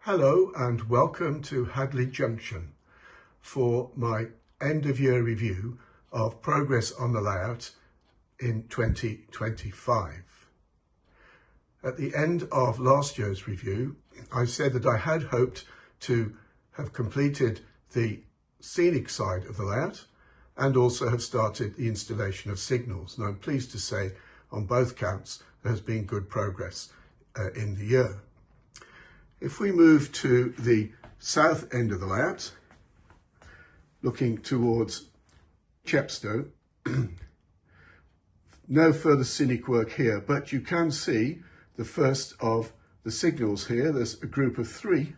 Hello and welcome to Hadley Junction for my end of year review of progress on the layout in 2025. At the end of last year's review, I said that I had hoped to have completed the scenic side of the layout and also have started the installation of signals. And I'm pleased to say on both counts there has been good progress in the year. If we move to the south end of the layout, looking towards Chepstow, no further scenic work here, but you can see the first of the signals here. There's a group of 3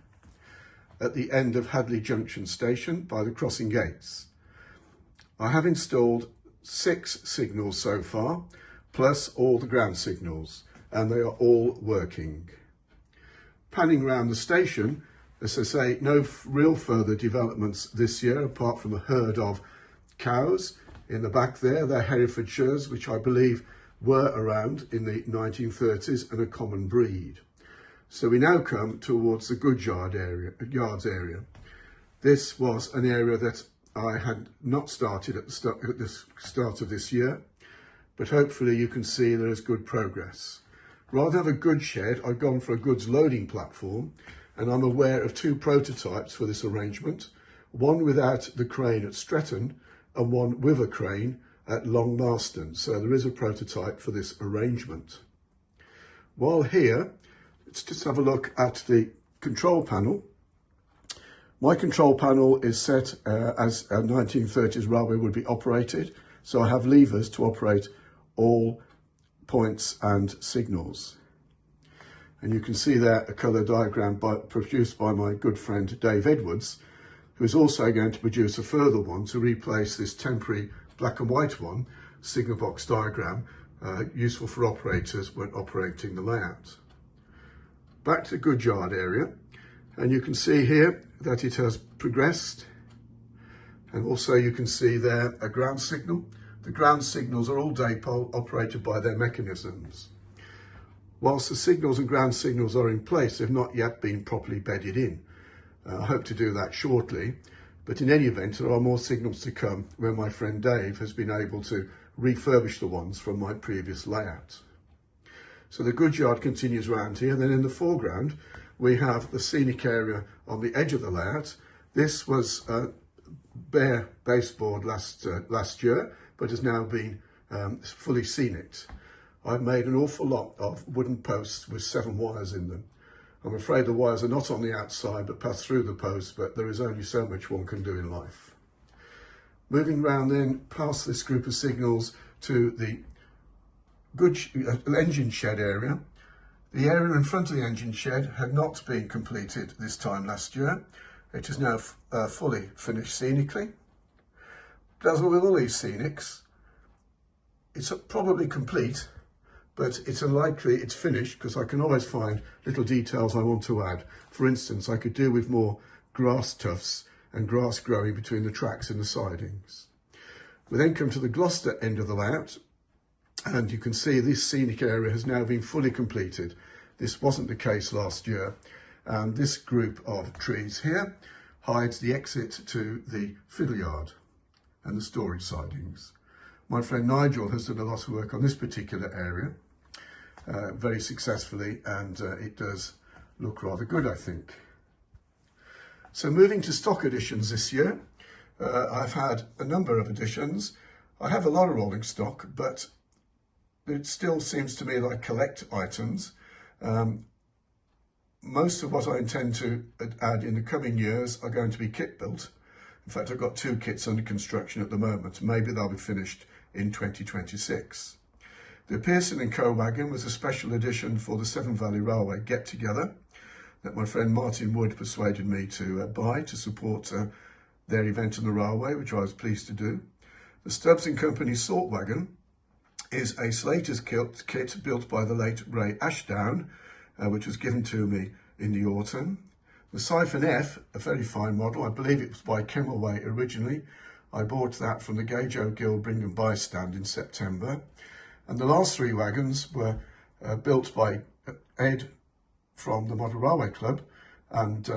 at the end of Hadley Junction station by the crossing gates. I have installed 6 signals so far, plus all the ground signals, and they are all working. Panning round the station, as I say, no real further developments this year apart from a herd of cows in the back there. They're Herefordshires, which I believe were around in the 1930s and a common breed. So we now come towards the goods yards area. This was an area that I had not started at the start of this year, but hopefully you can see there is good progress. Rather than have a goods shed, I've gone for a goods loading platform, and I'm aware of 2 prototypes for this arrangement, one without the crane at Stretton and one with a crane at Long Marston. So there is a prototype for this arrangement. While here, let's just have a look at the control panel. My control panel is set as a 1930s railway would be operated, so I have levers to operate all points and signals. And you can see there a colour diagram produced by my good friend Dave Edwards, who is also going to produce a further one to replace this temporary black and white one, signal box diagram, useful for operators when operating the layout. Back to the goods yard area, and you can see here that it has progressed, and also you can see there a ground signal. The ground signals are all dipole operated by their mechanisms. Whilst the signals and ground signals are in place, they've not yet been properly bedded in. I hope to do that shortly, but in any event, there are more signals to come where my friend Dave has been able to refurbish the ones from my previous layout. So the goods yard continues around here. Then in the foreground, we have the scenic area on the edge of the layout. This was a bare baseboard last year, but has now been fully scenic. I've made an awful lot of wooden posts with 7 wires in them. I'm afraid the wires are not on the outside but pass through the posts, but there is only so much one can do in life. Moving round then past this group of signals to the engine shed area. The area in front of the engine shed had not been completed this time last year. It is now fully finished scenically. But as with all these scenics, it's probably complete, but it's unlikely it's finished because I can always find little details I want to add. For instance, I could do with more grass tufts and grass growing between the tracks and the sidings. We then come to the Gloucester end of the layout, and you can see this scenic area has now been fully completed. This wasn't the case last year, and this group of trees here hides the exit to the fiddle yard and the storage sidings. My friend Nigel has done a lot of work on this particular area, very successfully, and it does look rather good, I think. So moving to stock additions this year, I've had a number of additions. I have a lot of rolling stock, but it still seems to me like collect items. Most of what I intend to add in the coming years are going to be kit built. In fact, I've got 2 kits under construction at the moment. Maybe they'll be finished in 2026. The Pearson & Co wagon was a special edition for the Severn Valley Railway get-together that my friend Martin Wood persuaded me to buy to support their event on the railway, which I was pleased to do. The Stubbs & Company salt wagon is a Slater's kit built by the late Ray Ashdown, which was given to me in the autumn. The Siphon F, a very fine model, I believe it was by Kemmelway originally. I bought that from the Gage O'Gill Bring and Buy stand in September. And the last 3 wagons were built by Ed from the Model Railway Club, and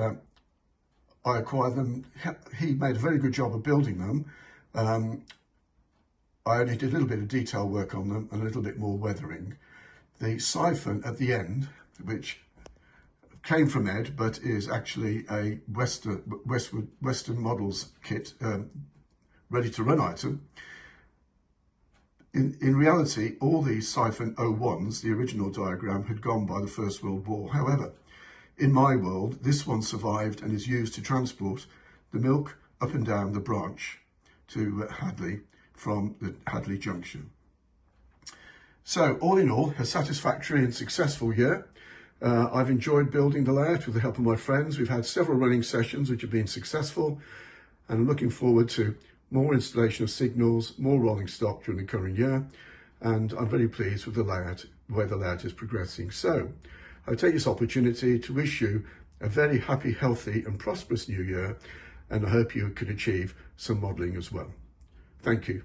I acquired them. He made a very good job of building them. I only did a little bit of detail work on them and a little bit more weathering. The siphon at the end, which came from Ed, but is actually a Western Models kit, ready to run item. In reality, all these siphon 01s, the original diagram, had gone by the First World War. However, in my world, this one survived and is used to transport the milk up and down the branch to Hadley from the Hadley Junction. So, all in all, a satisfactory and successful year. I've enjoyed building the layout with the help of my friends. We've had several running sessions which have been successful, and I'm looking forward to more installation of signals, more rolling stock during the current year, and I'm very pleased with the layout, where the layout is progressing. So, I take this opportunity to wish you a very happy, healthy and prosperous new year, and I hope you can achieve some modelling as well. Thank you.